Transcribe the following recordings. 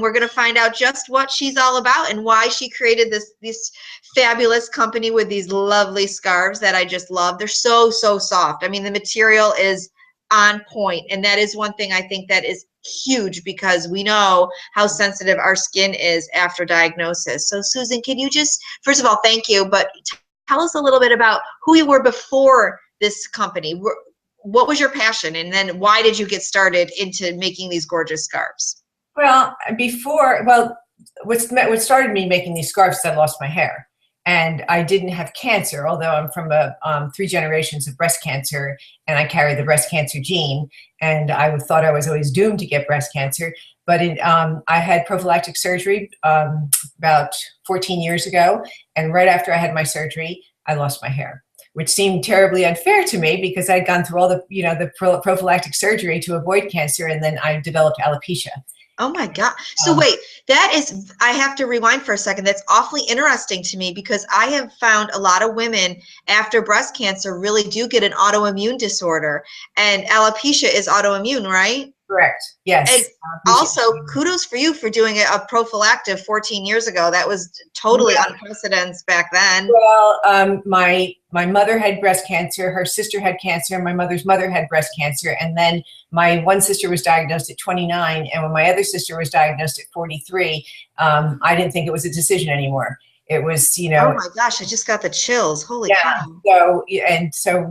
We're going to find out just what she's all about and why she created this fabulous company with these lovely scarves that I just love. They're so, so soft. I mean, the material is on point, and that is one thing I think that is huge because we know how sensitive our skin is after diagnosis. So Susan, can you just, first of all, thank you, but tell us a little bit about who you were before this company. What was your passion, and then why did you get started into making these gorgeous scarves? Well, what started me making these scarves is I lost my hair. And I didn't have cancer, although I'm from 3 generations of breast cancer, and I carry the breast cancer gene. And I thought I was always doomed to get breast cancer. But I had prophylactic surgery about 14 years ago. And right after I had my surgery, I lost my hair, which seemed terribly unfair to me because I'd gone through all the prophylactic surgery to avoid cancer, and then I developed alopecia. Oh my God. So wait, that is, I have to rewind for a second. That's awfully interesting to me because I have found a lot of women after breast cancer really do get an autoimmune disorder, and alopecia is autoimmune, right? Correct. Yes. And also, kudos for you for doing a prophylactic 14 years ago. That was totally unprecedented back then. Well, my mother had breast cancer, her sister had cancer, my mother's mother had breast cancer, and then my one sister was diagnosed at 29, and when my other sister was diagnosed at 43, I didn't think it was a decision anymore. It was, you know. Oh my gosh, I just got the chills. Holy cow. So,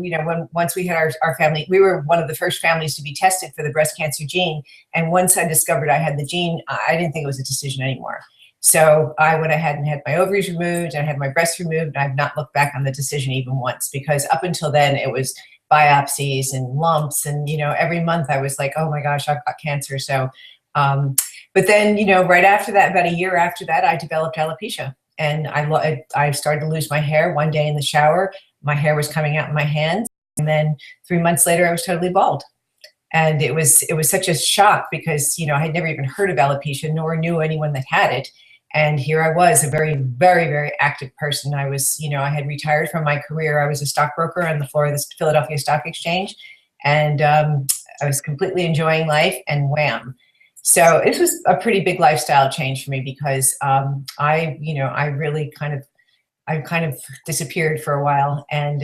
once we had our family, we were one of the first families to be tested for the breast cancer gene. And once I discovered I had the gene, I didn't think it was a decision anymore. So I went ahead and had my ovaries removed, and I had my breasts removed. And I've not looked back on the decision even once, because up until then it was biopsies and lumps. And, every month I was like, oh my gosh, I've got cancer. So, but then, right after that, about a year after that, I developed alopecia. And I started to lose my hair one day in the shower. My hair was coming out in my hands. And then 3 months later, I was totally bald. And it was such a shock because, I had never even heard of alopecia, nor knew anyone that had it. And here I was, a very, very, very active person. I was, I had retired from my career. I was a stockbroker on the floor of the Philadelphia Stock Exchange. And I was completely enjoying life, and wham. So it was a pretty big lifestyle change for me because I really kind of disappeared for a while, and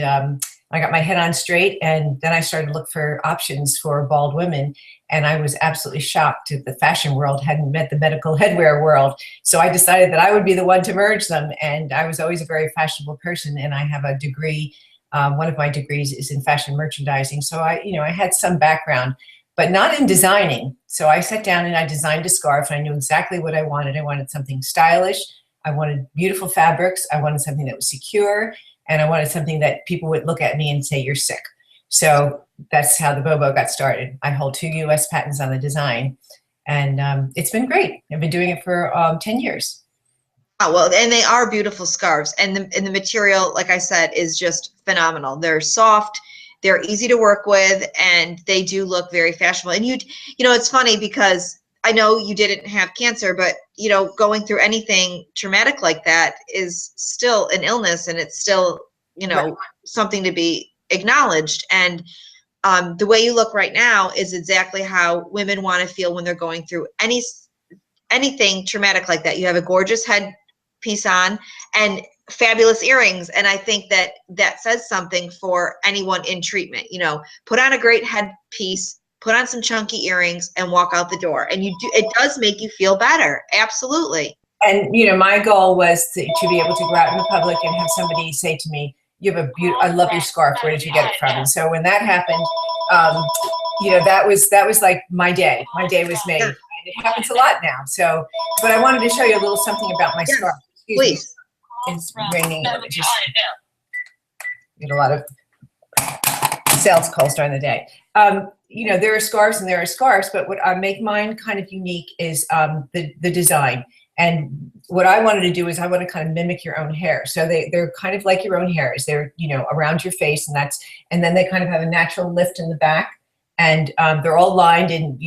I got my head on straight, and then I started to look for options for bald women, and I was absolutely shocked that the fashion world hadn't met the medical headwear world. So I decided that I would be the one to merge them, and I was always a very fashionable person, and I have a degree. One of my degrees is in fashion merchandising, so I had some background, but not in designing. So I sat down and I designed a scarf, and I knew exactly what I wanted. I wanted something stylish. I wanted beautiful fabrics. I wanted something that was secure, and I wanted something that people would look at me and say, you're sick. So that's how the BeauBeau got started. I hold 2 US patents on the design, and it's been great. I've been doing it for 10 years. Oh, well, and they are beautiful scarves, and the material, like I said, is just phenomenal. They're soft. They're easy to work with, and they do look very fashionable. And it's funny because I know you didn't have cancer, but going through anything traumatic like that is still an illness, and it's still, Right. something to be acknowledged. And the way you look right now is exactly how women want to feel when they're going through anything traumatic like that. You have a gorgeous headpiece on and fabulous earrings, and I think that says something for anyone in treatment. Put on a great headpiece, put on some chunky earrings, and walk out the door, and it does make you feel better. Absolutely. And my goal was to be able to go out in the public and have somebody say to me, you have I love your scarf, where did you get it from? And so when that happened, that was like my day was made. And it happens a lot now. So, but I wanted to show you a little something about my scarf. Please. It's raining. Just get a lot of sales calls during the day. There are scarves and there are scarves, but what make mine kind of unique is the design. And what I wanted to do is I want to kind of mimic your own hair. So they're kind of like your own hairs. They're around your face, and then they kind of have a natural lift in the back. And they're all lined in,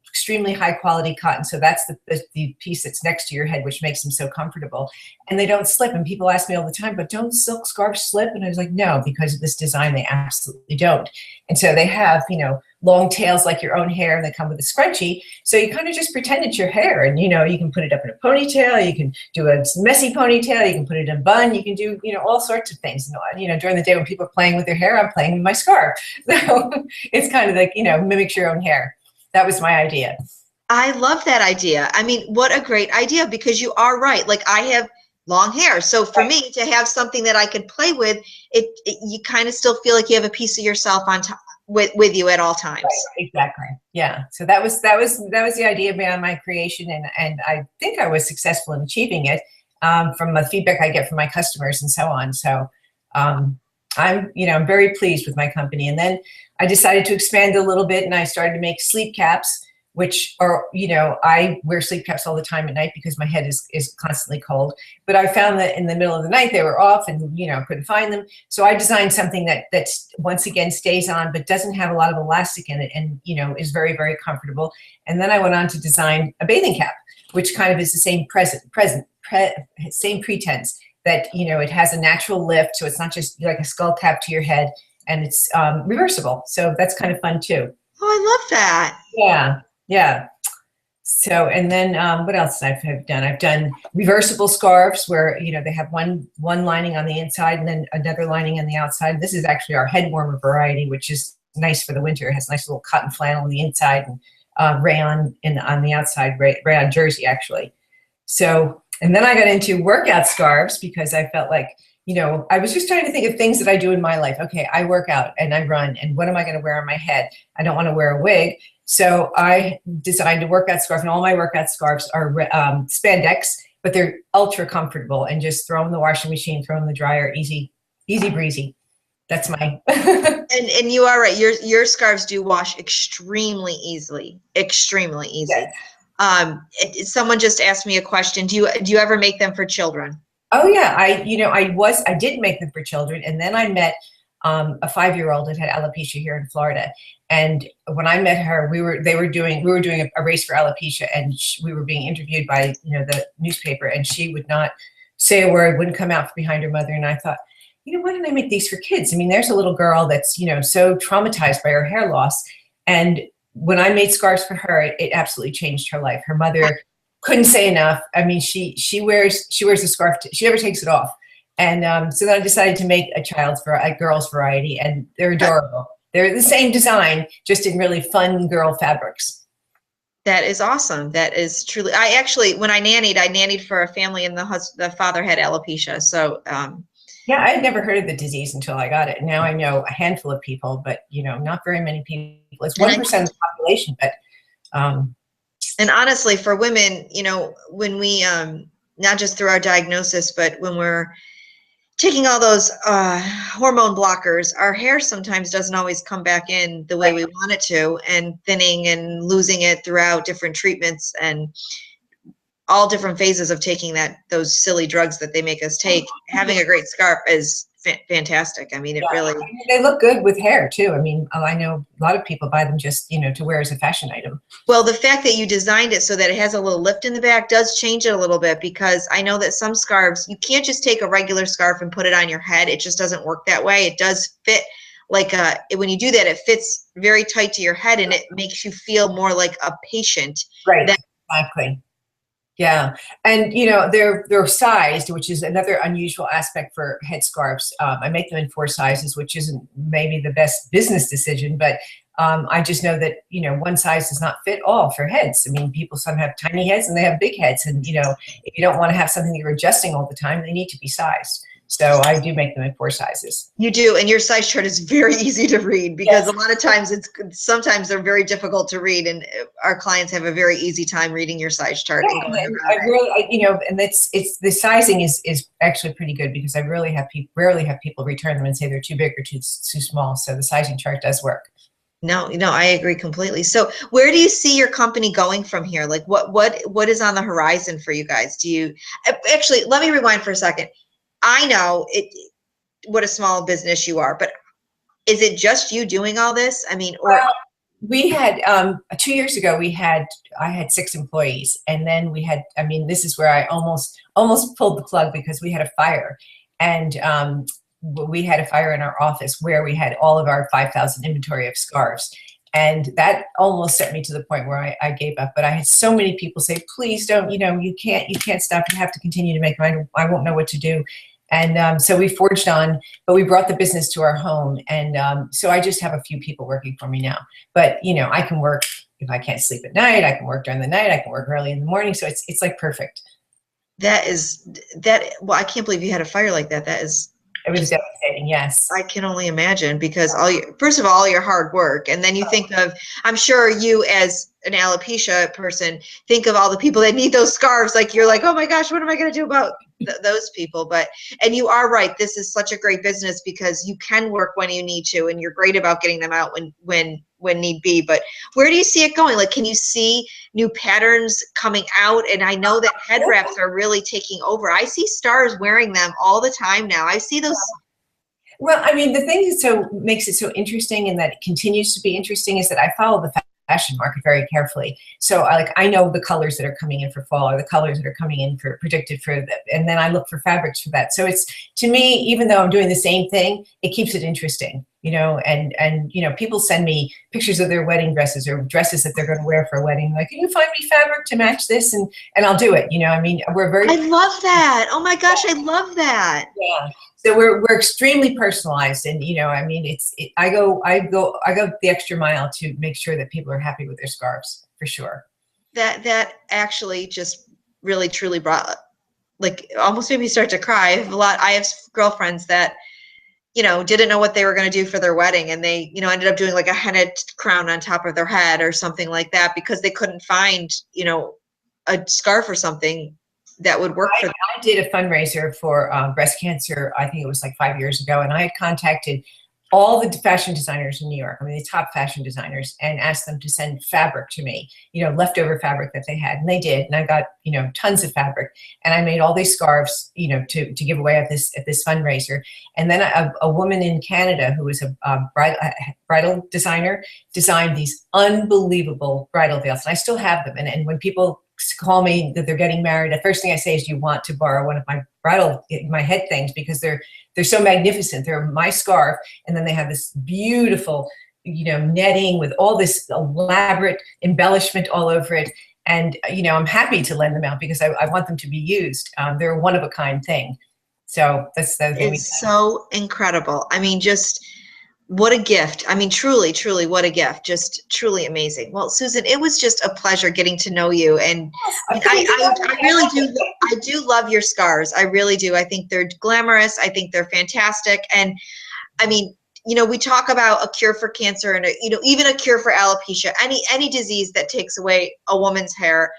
extremely high quality cotton. So that's the piece that's next to your head, which makes them so comfortable. And they don't slip. And people ask me all the time, but don't silk scarves slip? And I was like, no, because of this design, they absolutely don't. And so they have, long tails like your own hair, and they come with a scrunchie. So you kind of just pretend it's your hair, and you know, you can put it up in a ponytail, you can do a messy ponytail, you can put it in a bun, you can do, you know, all sorts of things. And, you know, during the day when people are playing with their hair, I'm playing with my scarf. So it's kind of like, you know, mimics your own hair. That was my idea. I love that idea. I mean, what a great idea, because you are right. Like, I have long hair. So for me to have something that I can play with, you kind of still feel like you have a piece of yourself on top with you at all times. Right, exactly. Yeah. So that was the idea behind my creation, and I think I was successful in achieving it, from the feedback I get from my customers and so on. So I'm very pleased with my company. And then I decided to expand a little bit, and I started to make sleep caps, which are, you know, I wear sleep caps all the time at night because my head is constantly cold. But I found that in the middle of the night they were off, and, you know, couldn't find them. So I designed something that's once again stays on, but doesn't have a lot of elastic in it, and, you know, is very, very comfortable. And then I went on to design a bathing cap, which kind of is the same same pretense, that, you know, it has a natural lift, so it's not just like a skull cap to your head, and it's reversible. So that's kind of fun too. Oh, I love that. Yeah. Yeah. So, and then what else have I done? I've done reversible scarves where, you know, they have one lining on the inside and then another lining on the outside. This is actually our head warmer variety, which is nice for the winter. It has nice little cotton flannel on the inside and rayon on the outside, rayon jersey actually. So, and then I got into workout scarves because I felt like, you know, I was just trying to think of things that I do in my life. Okay, I work out and I run, and what am I going to wear on my head? I don't want to wear a wig. So I designed a workout scarf, and all my workout scarves are spandex, but they're ultra comfortable, and just throw them in the washing machine, throw them in the dryer, easy breezy. That's my. and you are right. Your scarves do wash extremely easily, extremely easy. Yes. Someone just asked me a question. Do you ever make them for children? Oh yeah, I did make them for children, and then I met a 5-year-old that had alopecia here in Florida. And when I met her, we were doing a race for alopecia, and we were being interviewed by, you know, the newspaper, and she would not say a word, wouldn't come out from behind her mother. And I thought, you know, why didn't I make these for kids? I mean, there's a little girl that's, you know, so traumatized by her hair loss. And when I made scarves for her, it absolutely changed her life. Her mother couldn't say enough. I mean, she wears a scarf. She never takes it off. And so then I decided to make a girl's variety, and they're adorable. They're the same design, just in really fun girl fabrics. That is awesome. That is truly. When I nannied for a family, and the father had alopecia. So yeah, I had never heard of the disease until I got it. Now I know a handful of people, but, you know, not very many people. It's 1% of the population, but. And honestly, for women, you know, when we not just through our diagnosis, but when we're taking all those hormone blockers, our hair sometimes doesn't always come back in the way we want it to, and thinning and losing it throughout different treatments and all different phases of taking those silly drugs that they make us take. Having a great scarf is fantastic. I mean, it really. They look good with hair too. I mean, I know a lot of people buy them just, you know, to wear as a fashion item. Well, the fact that you designed it so that it has a little lift in the back does change it a little bit, because I know that some scarves, you can't just take a regular scarf and put it on your head. It just doesn't work that way. It does fit like when you do that, it fits very tight to your head, and it makes you feel more like a patient. Right. Exactly. Yeah, and you know, they're sized, which is another unusual aspect for headscarves. I make them in 4 sizes, which isn't maybe the best business decision, but I just know that, you know, one size does not fit all for heads. I mean, some have tiny heads and they have big heads, and, you know, if you don't want to have something that you're adjusting all the time, they need to be sized. So I do make them in 4 sizes. You do, and your size chart is very easy to read, because a lot of times sometimes they're very difficult to read, and our clients have a very easy time reading your size chart. Yeah, and you know, and it's the sizing is actually pretty good, because I rarely have people return them and say they're too big or too small. So the sizing chart does work. No, I agree completely. So where do you see your company going from here? Like what is on the horizon for you guys? Actually, let me rewind for a second. I know what a small business you are, but is it just you doing all this? I mean, well, we had 2 years ago, I had 6 employees, and then this is where I almost pulled the plug, because we had a fire, and we had a fire in our office where we had all of our 5,000 inventory of scarves. And that almost sent me to the point where I gave up. But I had so many people say, please don't, you can't stop. You have to continue to make them. I won't know what to do. And so we forged on, but we brought the business to our home. And so I just have a few people working for me now. But, I can work if I can't sleep at night. I can work during the night. I can work early in the morning. So it's like perfect. Well, I can't believe you had a fire like that. It was devastating, yes. I can only imagine, because first of all your hard work, and then you think of, I'm sure you as an alopecia person think of all the people that need those scarves. Like you're like, oh my gosh, what am I going to do about those people? And you are right. This is such a great business because you can work when you need to, and you're great about getting them out when need be. But where do you see it going? Like, can you see new patterns coming out? And I know that head wraps are really taking over. I see stars wearing them all the time now. I see those. Well, I mean, the thing that makes it so interesting, and that it continues to be interesting, is that I follow the fashion market very carefully. So I know the colors that are coming in for fall, or the colors that are coming in for predicted for that, and then I look for fabrics for that. So it's, to me, even though I'm doing the same thing, it keeps it interesting, and people send me pictures of their wedding dresses or dresses that they're going to wear for a wedding. Like, can you find me fabric to match this? And I'll do it. I mean, we're very. I love that. Oh my gosh, I love that. Yeah. So we're extremely personalized, and I mean, I go the extra mile to make sure that people are happy with their scarves, for sure. That actually just really truly brought, like, almost made me start to cry. I have girlfriends that didn't know what they were going to do for their wedding, and they ended up doing like a henna crown on top of their head or something like that because they couldn't find a scarf or something that would work for them. I did a fundraiser for breast cancer. I think it was like 5 years ago, and I had contacted all the fashion designers in New York, I mean, the top fashion designers, and asked them to send fabric to me, leftover fabric that they had. And they did. And I got, tons of fabric. And I made all these scarves, to give away at this fundraiser. And then a woman in Canada who was a bridal designer designed these unbelievable bridal veils. And I still have them. And when people call me that they're getting married, the first thing I say is, do you want to borrow one of my head things? Because they're so magnificent. They're my scarf, and then they have this beautiful, netting with all this elaborate embellishment all over it. And I'm happy to lend them out because I want them to be used. They're a one-of-a-kind thing. So that's the thing. It's so incredible. I mean, just what a gift. I mean, truly, truly, what a gift. Just truly amazing. Well, Susan, it was just a pleasure getting to know you. And I really do. I do love your scarves. I really do. I think they're glamorous. I think they're fantastic. And I mean, we talk about a cure for cancer and, even a cure for alopecia, any disease that takes away a woman's hair.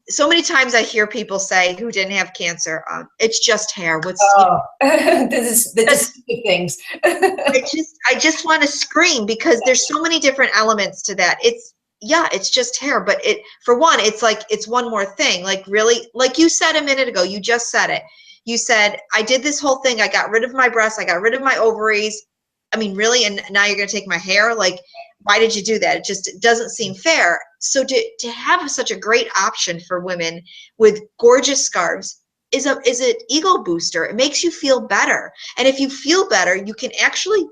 So many times I hear people say who didn't have cancer, it's just hair. This is things. I just want to scream because there's so many different elements to that. It's just hair, but for one, it's one more thing. Like, really, like you said a minute ago, you just said it. You said, I did this whole thing. I got rid of my breasts. I got rid of my ovaries. I mean, really? And now you're going to take my hair? Like, why did you do that? It doesn't seem fair. So to have such a great option for women with gorgeous scarves is an ego booster. It makes you feel better. And if you feel better, you can actually,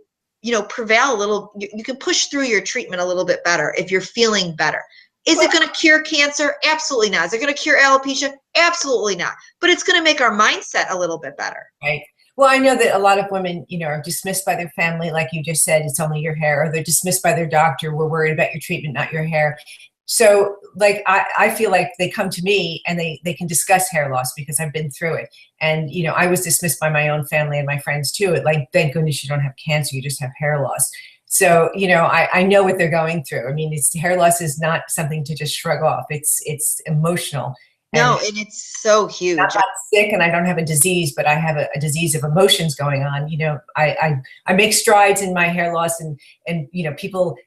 prevail a little. You can push through your treatment a little bit better if you're feeling better. Is it going to cure cancer? Absolutely not. Is it going to cure alopecia? Absolutely not. But it's going to make our mindset a little bit better. Right. Well, I know that a lot of women, are dismissed by their family. Like you just said, it's only your hair, or they're dismissed by their doctor. We're worried about your treatment, not your hair. So like, I feel like they come to me and they can discuss hair loss because I've been through it. And, I was dismissed by my own family and my friends too. Like, thank goodness you don't have cancer. You just have hair loss. So, I know what they're going through. I mean, hair loss is not something to just shrug off. It's emotional. No, and it's so huge. I'm not sick and I don't have a disease, but I have a disease of emotions going on. I make strides in my hair loss and people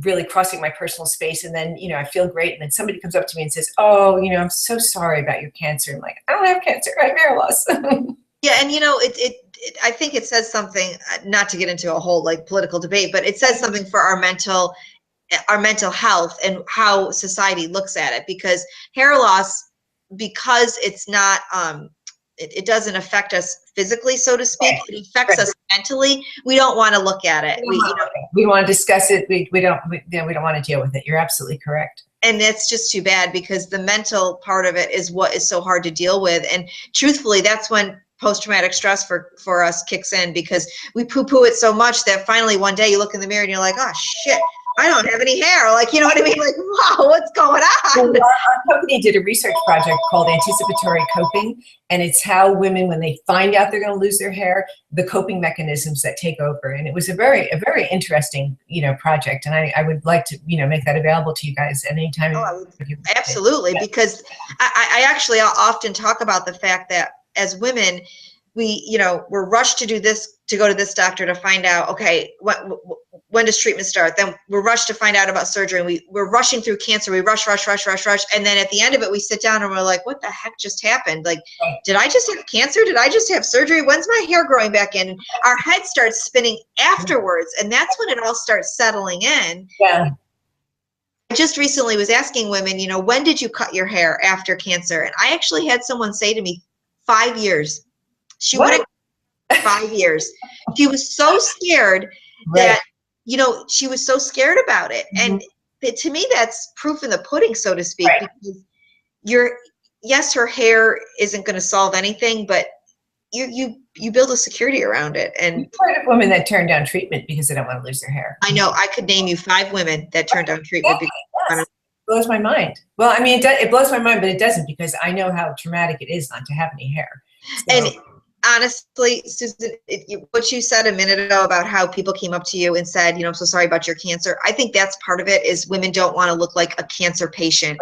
really crossing my personal space. And then, I feel great. And then somebody comes up to me and says, oh, I'm so sorry about your cancer. I'm like, I don't have cancer. I have hair loss. Yeah. And, I think it says something, not to get into a whole like political debate, but it says something for our mental health and how society looks at it, because hair loss, because it's not it doesn't affect us physically, so to speak. Right. It affects us mentally. We don't want to look at it. We want to discuss it. We don't want to deal with it. You're absolutely correct. And it's just too bad, because the mental part of it is what is so hard to deal with. And truthfully, that's when post-traumatic stress for us kicks in, because we poo-poo it so much that finally one day you look in the mirror and you're like, oh shit, I don't have any hair. Like, you know what I mean? Like, wow, what's going on? Well, our company did a research project called Anticipatory Coping, and it's how women, when they find out they're going to lose their hair, the coping mechanisms that take over. And it was a very interesting, project. And I would like to, make that available to you guys at any time. Oh, absolutely, because I actually often talk about the fact that as women, we're rushed to do this, to go to this doctor to find out, okay, when does treatment start? Then we're rushed to find out about surgery, and we're rushing through cancer. We rush. And then at the end of it, we sit down and we're like, what the heck just happened? Like, did I just have cancer? Did I just have surgery? When's my hair growing back in? Our head starts spinning afterwards. And that's when it all starts settling in. Yeah. I just recently was asking women, when did you cut your hair after cancer? And I actually had someone say to me, 5 years. She would have 5 years. She was so scared that, she was so scared about it. And to me, that's proof in the pudding, so to speak, because yes, her hair isn't going to solve anything, but you build a security around it. And you've heard of women that turn down treatment because they don't want to lose their hair. I know. I could name you 5 women that turned down treatment. Yes. Blows my mind. Well, I mean, it blows my mind, but it doesn't, because I know how traumatic it is not to have any hair. So. And honestly, Susan, what you said a minute ago about how people came up to you and said, I'm so sorry about your cancer. I think that's part of it, is women don't want to look like a cancer patient,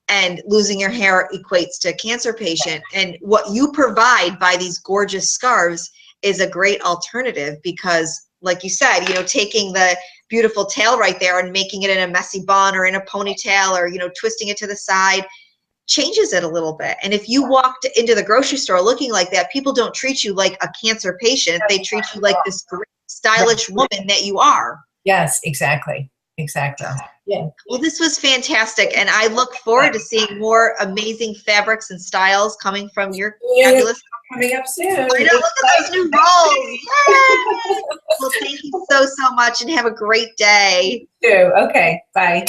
and losing your hair equates to a cancer patient. And what you provide by these gorgeous scarves is a great alternative, because like you said, taking the beautiful tail right there and making it in a messy bun or in a ponytail, or, twisting it to the side, changes it a little bit. And if you walked into the grocery store looking like that, people don't treat you like a cancer patient. They treat you like this great, stylish woman that you are. Yes, exactly. Yeah. Well, this was fantastic, and I look forward to seeing more amazing fabrics and styles coming from your fabulous. Coming up soon. I know, look at those new rolls. Yay! Well, thank you so much, and have a great day. You too. Okay, bye.